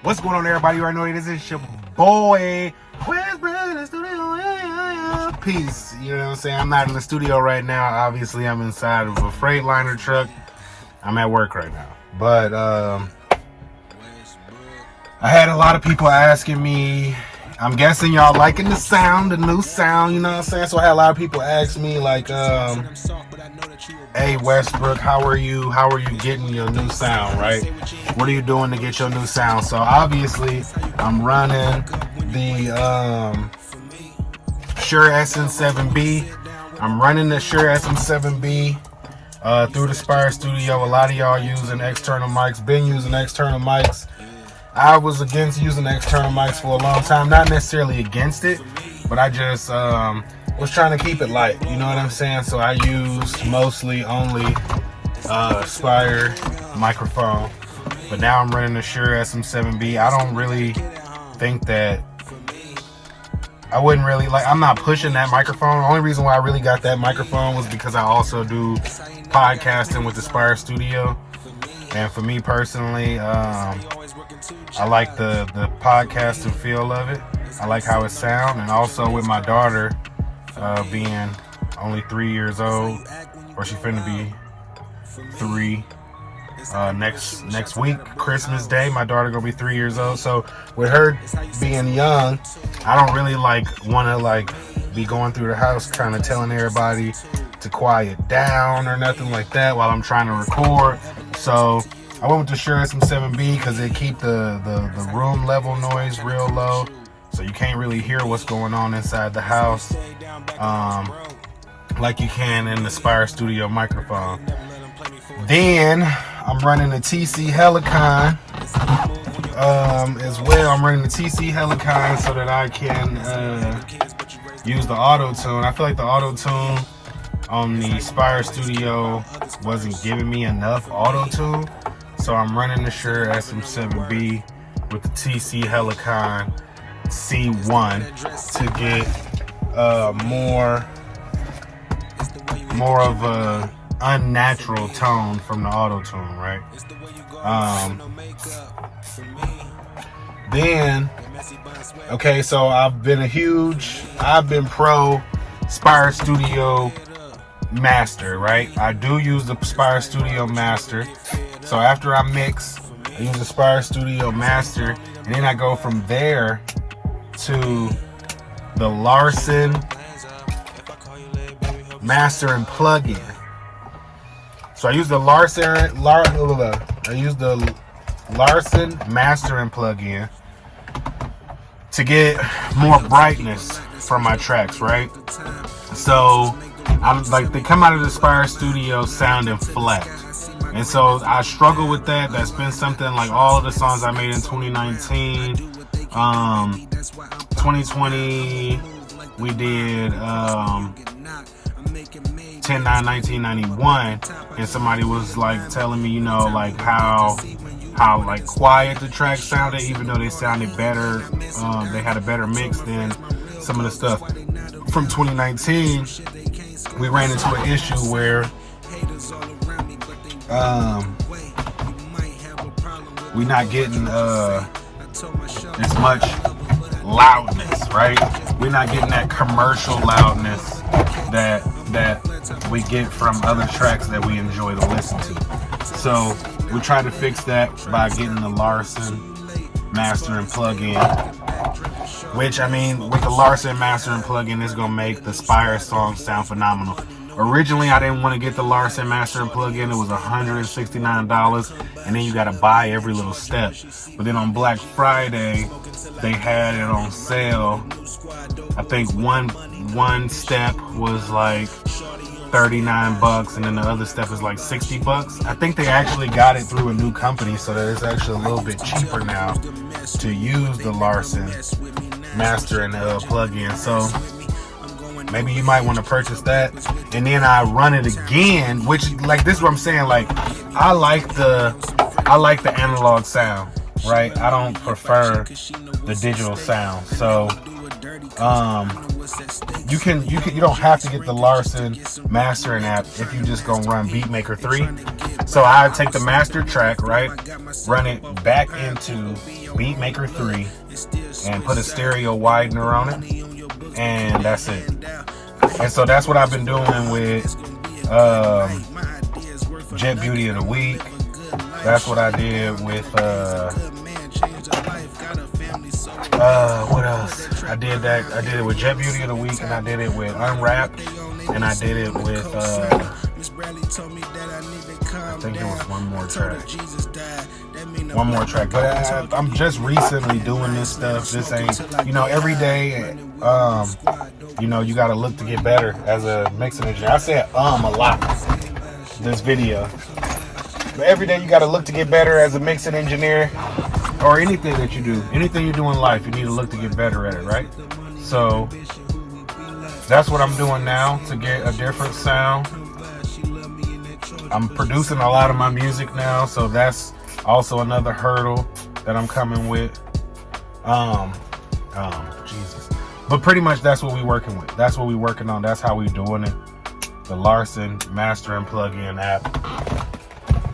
What's going on, everybody? You already know this is your boy Westbrook in the studio. Peace. You know what I'm saying? I'm not in the studio right now. Obviously, I'm inside of a Freightliner truck. I'm at work right now. But I had a lot of people asking me. I'm guessing y'all liking the sound, the new sound. You know what I'm saying? So I had a lot of people ask me like, "Hey Westbrook, how are you? How are you getting your new sound? Right? What are you doing to get your new sound?" So obviously, I'm running the Shure SM7B. I'm running the Shure SM7B through the Spire Studio. A lot of y'all using external mics. Been using external mics. I was against using external mics for a long time. Not necessarily against it, but I just was trying to keep it light. You know what I'm saying? So I use mostly only Spire microphone. But now I'm running the Shure SM7B. I don't really think that I wouldn't really like. I'm not pushing that microphone. The only reason why I really got that microphone was because I also do podcasting with the Spire Studio. And for me personally, I like the podcasting feel of it. I like how it sounds. And also with my daughter being only 3 years old, or she's finna be 3 next week, Christmas Day, my daughter gonna be 3 years old. So with her being young, I don't really want to be going through the house kind of telling everybody to quiet down or nothing like that while I'm trying to record. So I went with the Shure SM7B because it keep the room level noise real low, so you can't really hear what's going on inside the house like you can in the Spire Studio microphone. Then I'm running the TC Helicon as well. I'm running the TC Helicon so that I can use the auto tune. I feel like the auto tune on the Spire Studio wasn't giving me enough auto tune, so I'm running the Shure SM7B with the TC Helicon C1 to get more of a unnatural tone from the auto tune, right? Then okay, so I've been pro Spire Studio Master, right? I do use the Spire Studio Master. So after I mix, I use the Spire Studio Master, and then I go from there to the Larson Master and Plug-in. So I use the Larson Master and Plug-in to get more brightness from my tracks, right? So I'm like, they come out of the Spire Studio sounding flat, and so I struggle with that. That's been something like all of the songs I made in 2019, 2020 we did 10/9/1991, and somebody was like telling me, you know, like how like quiet the track sounded, even though they sounded better. They had a better mix than some of the stuff from 2019. We ran into an issue where we're not getting as much loudness, right? We're not getting that commercial loudness that we get from other tracks that we enjoy to listen to. So we try to fix that by getting the Larson Master and Plug-in, which, I mean, with the Larson Master and Plug-in, it's gonna make the Spire song sound phenomenal. Originally, I didn't want to get the Larson Master and Plug-in. It was $169, and then you got to buy every little step. But then on Black Friday, they had it on sale. I think one step was like $39, and then the other step is like $60. I think they actually got it through a new company, so that it's actually a little bit cheaper now to use the Larson Master and Plug-in. So maybe you might want to purchase that, and then I run it again, which, like, this is what I'm saying, like, I like the analog sound. right? I don't prefer the digital sound. So you don't have to get the Larson mastering app if you just gonna run Beatmaker 3. So I take the master track, right, run it back into Beatmaker 3 and put a stereo widener on it, and that's it. And so that's what I've been doing with Jet Beauty of the Week. That's what I did with what else? I did it with Jet Beauty of the Week, and I did it with Unwrapped, and I did it with I think it was one more track. But I'm just recently doing this stuff. This ain't, every day, you gotta look to get better as a mixing engineer. I said a lot this video. But every day you gotta look to get better as a mixing engineer, or anything that you do. Anything you do in life, you need to look to get better at it, right? So that's what I'm doing now to get a different sound. I'm producing a lot of my music now, so that's also another hurdle that I'm coming with. Jesus. But pretty much that's what we're working with. That's what we're working on. That's how we're doing it. The Larson mastering plugin app,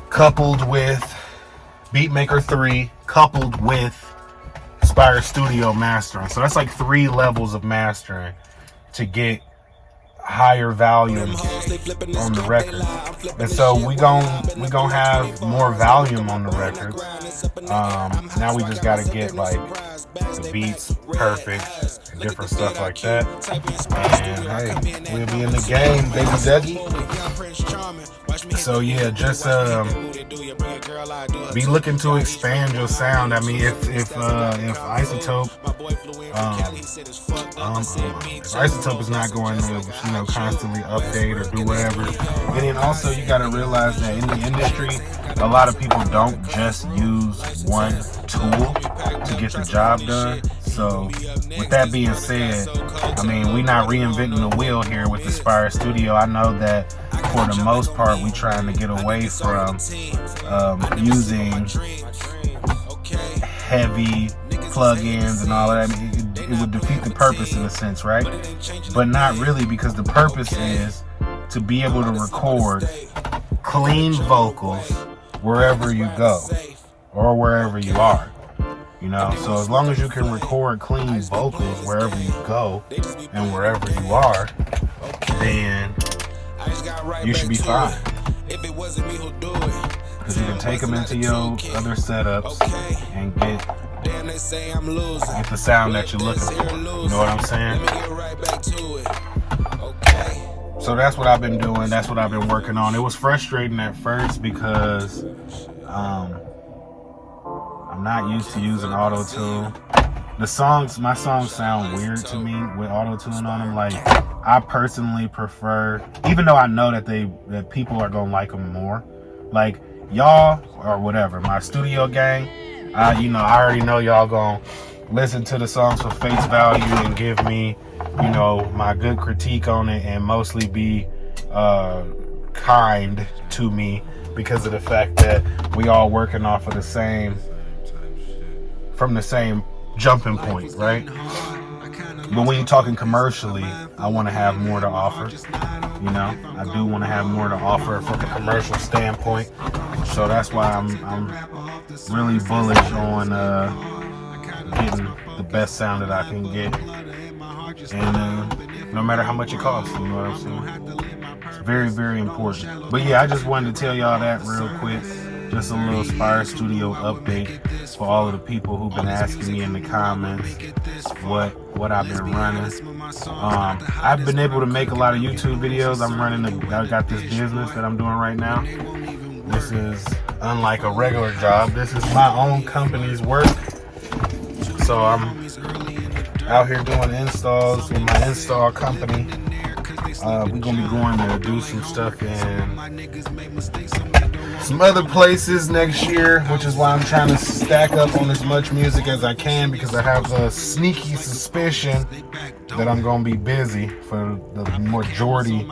coupled with Beatmaker 3, coupled with Spire Studio mastering. So that's like 3 levels of mastering to get higher volume on the record. And so we gon' have more volume on the record. Now we just gotta get like the beats perfect, different stuff like that. And hey, we'll be in the game, baby Dougie. So yeah, just be looking to expand your sound. I mean, if Izotope, if Izotope is not going to constantly update or do whatever, and then also you got to realize that in the industry, a lot of people don't just use one tool to get the job done. So with that being said, I mean, we're not reinventing the wheel here with the Spire Studio. I know that for the most part, we're trying to get away from using heavy plugins and all of that. It would defeat the purpose in a sense, right? But not really, because the purpose is to be able to record clean vocals wherever you go or wherever you are. So as long as you can record clean vocals wherever you go and wherever you are, then you should be fine. Because you can take them into your other setups and get the sound that you're looking for. You know what I'm saying? So that's what I've been doing. That's what I've been working on. It was frustrating at first because I'm not used to using auto-tune. My songs sound weird to me with auto-tune on them. Like, I personally prefer, even though I know that people are gonna like them more, like y'all or whatever, my studio gang, I already know y'all gonna listen to the songs for face value and give me, my good critique on it, and mostly be kind to me because of the fact that we all working off of the same jumping point, right? But when you're talking commercially, I want to have more to offer. I do want to have more to offer from a commercial standpoint. So that's why I'm really bullish on getting the best sound that I can get, and no matter how much it costs, you know what I'm saying? It's very, very important. But yeah, I just wanted to tell y'all that real quick. Just a little Spire Studio update for all of the people who've been asking me in the comments what I've been running. I've been able to make a lot of YouTube videos. I got this business that I'm doing right now. This is unlike a regular job. This is my own company's work. So I'm out here doing installs with my install company. We're gonna be going to do some stuff in some other places next year, which is why I'm trying to stack up on as much music as I can, because I have a sneaky suspicion that I'm going to be busy for the majority,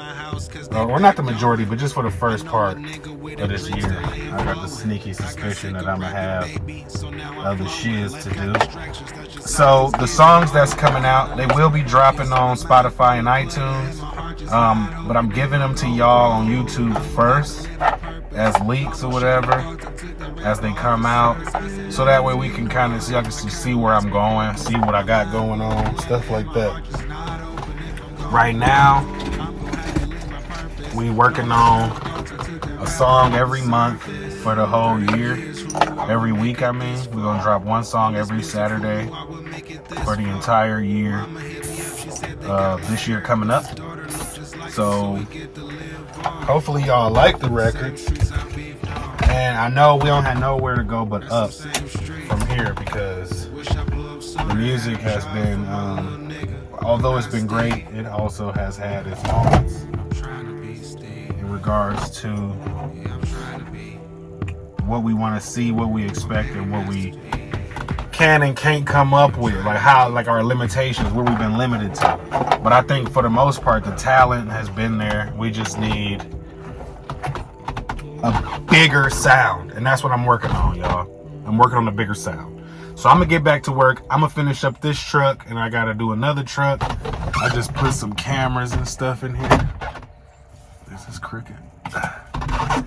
or not the majority, but just for the first part of this year. I got the sneaky suspicion that I'm going to have other shiz to do. So the songs that's coming out, they will be dropping on Spotify and iTunes, but I'm giving them to y'all on YouTube first as leaks or whatever as they come out, so that way we can kind of see, I can see where I'm going, see what I got going on, stuff like that. Right now we working on a song every month for the whole year. Every week, I mean, we're gonna drop one song every Saturday for the entire year. This year coming up. So hopefully y'all like the records. And I know we don't have nowhere to go but up from here, because the music has been, although it's been great, it also has had its moments in regards to what we want to see, what we expect, and what we can and can't come up with, like how, like our limitations, where we've been limited to. But I think for the most part, the talent has been there. We just need a bigger sound, and that's what I'm working on, y'all. I'm working on a bigger sound. So I'm gonna get back to work. I'm gonna finish up this truck, and I gotta do another truck. I just put some cameras and stuff in here. This is crooked.